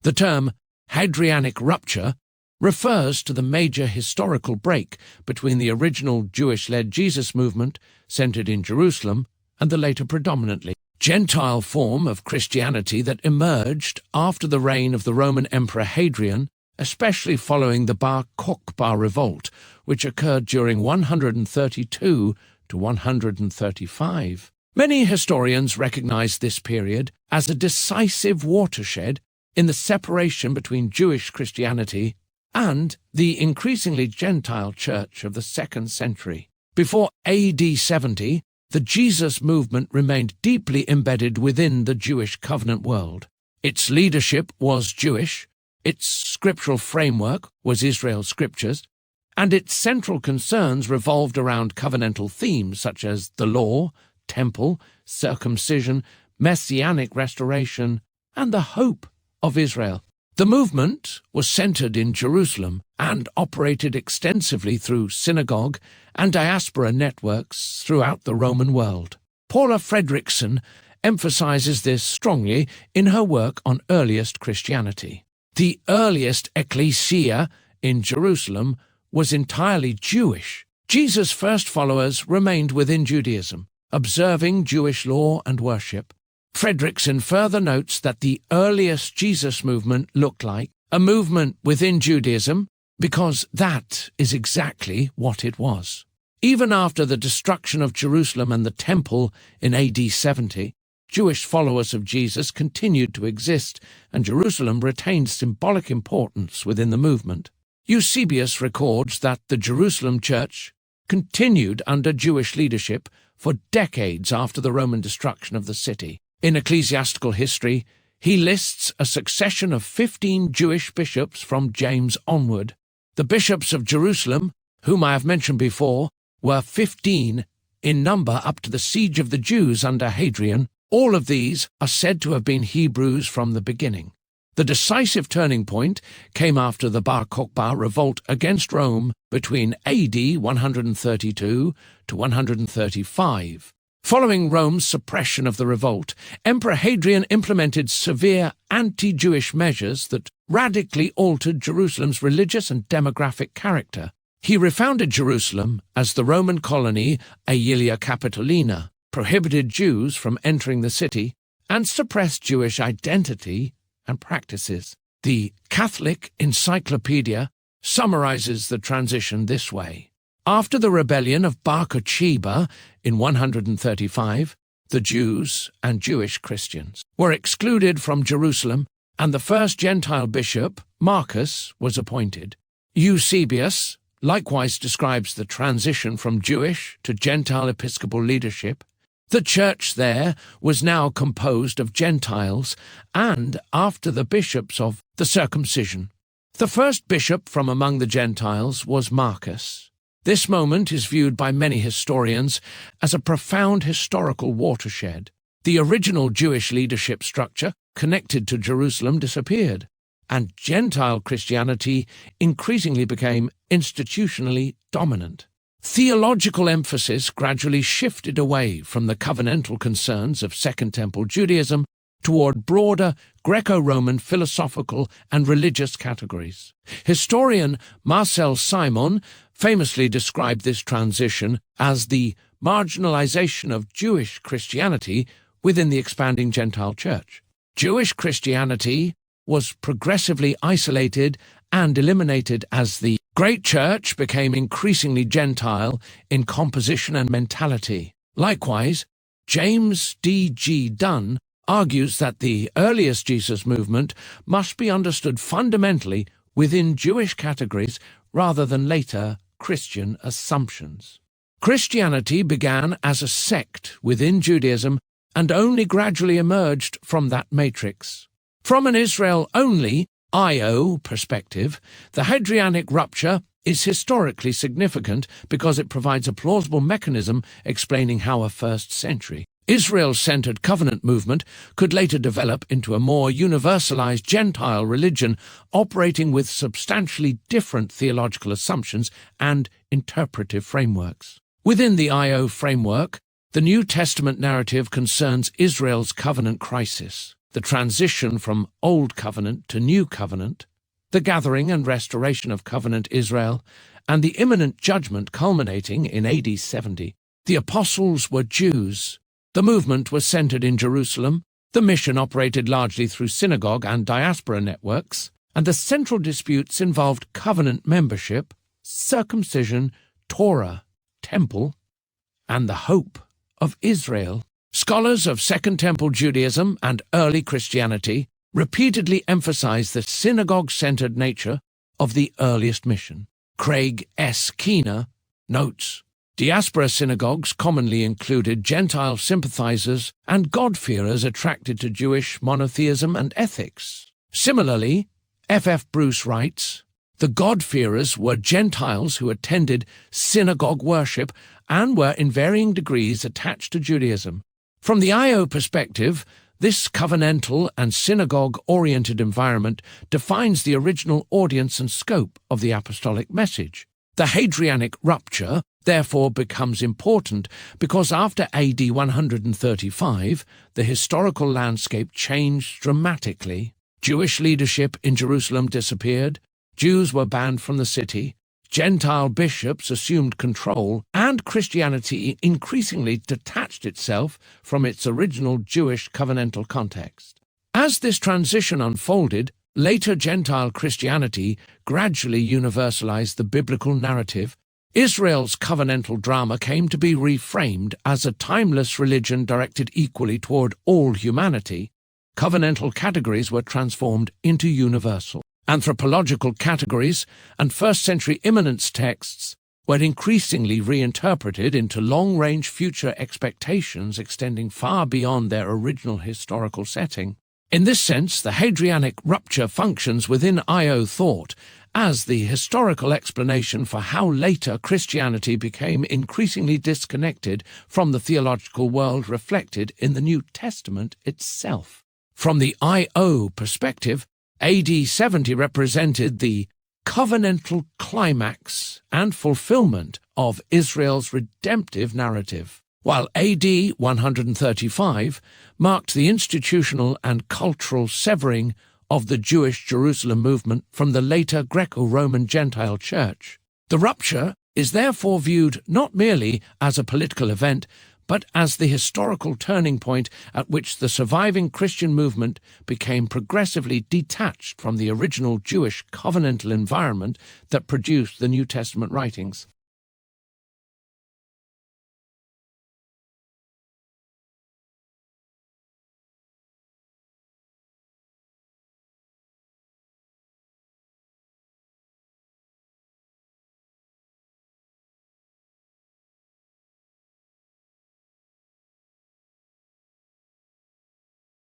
The term Hadrianic Rupture refers to the major historical break between the original Jewish-led Jesus movement, centered in Jerusalem, and the later predominantly Gentile form of Christianity that emerged after the reign of the Roman Emperor Hadrian, especially following the Bar Kokhba revolt, which occurred during 132 to 135. Many historians recognize this period as a decisive watershed in the separation between Jewish Christianity and the increasingly Gentile church of the 2nd century. Before AD 70, the Jesus movement remained deeply embedded within the Jewish covenant world. Its leadership was Jewish, its scriptural framework was Israel's scriptures, and its central concerns revolved around covenantal themes such as the law, temple, circumcision, messianic restoration, and the hope of Israel. The movement was centered in Jerusalem and operated extensively through synagogue and diaspora networks throughout the Roman world. Paula Fredriksen emphasizes this strongly in her work on earliest Christianity. The earliest ekklēsia in Jerusalem was entirely Jewish. Jesus' first followers remained within Judaism, observing Jewish law and worship. Fredriksen further notes that the earliest Jesus movement looked like a movement within Judaism because that is exactly what it was. Even after the destruction of Jerusalem and the Temple in AD 70, Jewish followers of Jesus continued to exist, and Jerusalem retained symbolic importance within the movement. Eusebius records that the Jerusalem church continued under Jewish leadership for decades after the Roman destruction of the city. In Ecclesiastical History, he lists a succession of 15 Jewish bishops from James onward. The bishops of Jerusalem, whom I have mentioned before, were 15 in number up to the siege of the Jews under Hadrian. All of these are said to have been Hebrews from the beginning. The decisive turning point came after the Bar Kokhba revolt against Rome between AD 132 to 135. Following Rome's suppression of the revolt, Emperor Hadrian implemented severe anti-Jewish measures that radically altered Jerusalem's religious and demographic character. He refounded Jerusalem as the Roman colony Aelia Capitolina, prohibited Jews from entering the city, and suppressed Jewish identity and practices. The Catholic Encyclopedia summarizes the transition this way. After the rebellion of Bar Kokhba in 135, the Jews and Jewish Christians were excluded from Jerusalem, and the first Gentile bishop, Marcus, was appointed. Eusebius likewise describes the transition from Jewish to Gentile episcopal leadership. The church there was now composed of Gentiles and after the bishops of the circumcision. The first bishop from among the Gentiles was Marcus. This moment is viewed by many historians as a profound historical watershed. The original Jewish leadership structure connected to Jerusalem disappeared, and Gentile Christianity increasingly became institutionally dominant. Theological emphasis gradually shifted away from the covenantal concerns of Second Temple Judaism toward broader Greco-Roman philosophical and religious categories. Historian Marcel Simon famously described this transition as the marginalization of Jewish Christianity within the expanding Gentile church. Jewish Christianity was progressively isolated and eliminated as the Great Church became increasingly Gentile in composition and mentality. Likewise, James D.G. Dunn argues that the earliest Jesus movement must be understood fundamentally within Jewish categories rather than later Christian assumptions. Christianity began as a sect within Judaism and only gradually emerged from that matrix. From an Israel-only Io perspective, the Hadrianic Rupture is historically significant because it provides a plausible mechanism explaining how a first-century Israel-centered covenant movement could later develop into a more universalized Gentile religion operating with substantially different theological assumptions and interpretive frameworks. Within the Io framework, the New Testament narrative concerns Israel's covenant crisis. the transition from Old Covenant to New Covenant, the gathering and restoration of covenant Israel, and the imminent judgment culminating in AD 70. The apostles were Jews. The movement was centered in Jerusalem. The mission operated largely through synagogue and diaspora networks, and the central disputes involved covenant membership, circumcision, Torah, temple, and the hope of Israel. Scholars of Second Temple Judaism and early Christianity repeatedly emphasize the synagogue-centered nature of the earliest mission. Craig S. Keener notes, diaspora synagogues commonly included Gentile sympathizers and God-fearers attracted to Jewish monotheism and ethics. Similarly, F. Bruce writes, the God-fearers were Gentiles who attended synagogue worship and were in varying degrees attached to Judaism. From the Io perspective, this covenantal and synagogue-oriented environment defines the original audience and scope of the apostolic message. The Hadrianic Rupture therefore becomes important because after AD 135, the historical landscape changed dramatically. Jewish leadership in Jerusalem disappeared, Jews were banned from the city, Gentile bishops assumed control, and Christianity increasingly detached itself from its original Jewish covenantal context. As this transition unfolded, later Gentile Christianity gradually universalized the biblical narrative. Israel's covenantal drama came to be reframed as a timeless religion directed equally toward all humanity. Covenantal categories were transformed into universal. Anthropological categories and first-century immanence texts were increasingly reinterpreted into long-range future expectations extending far beyond their original historical setting. In this sense, the Hadrianic Rupture functions within Io thought as the historical explanation for how later Christianity became increasingly disconnected from the theological world reflected in the New Testament itself. From the Io perspective, AD 70 represented the covenantal climax and fulfillment of Israel's redemptive narrative, while AD 135 marked the institutional and cultural severing of the Jewish Jerusalem movement from the later Greco-Roman Gentile Church. The rupture is therefore viewed not merely as a political event, but as the historical turning point at which the surviving Christian movement became progressively detached from the original Jewish covenantal environment that produced the New Testament writings.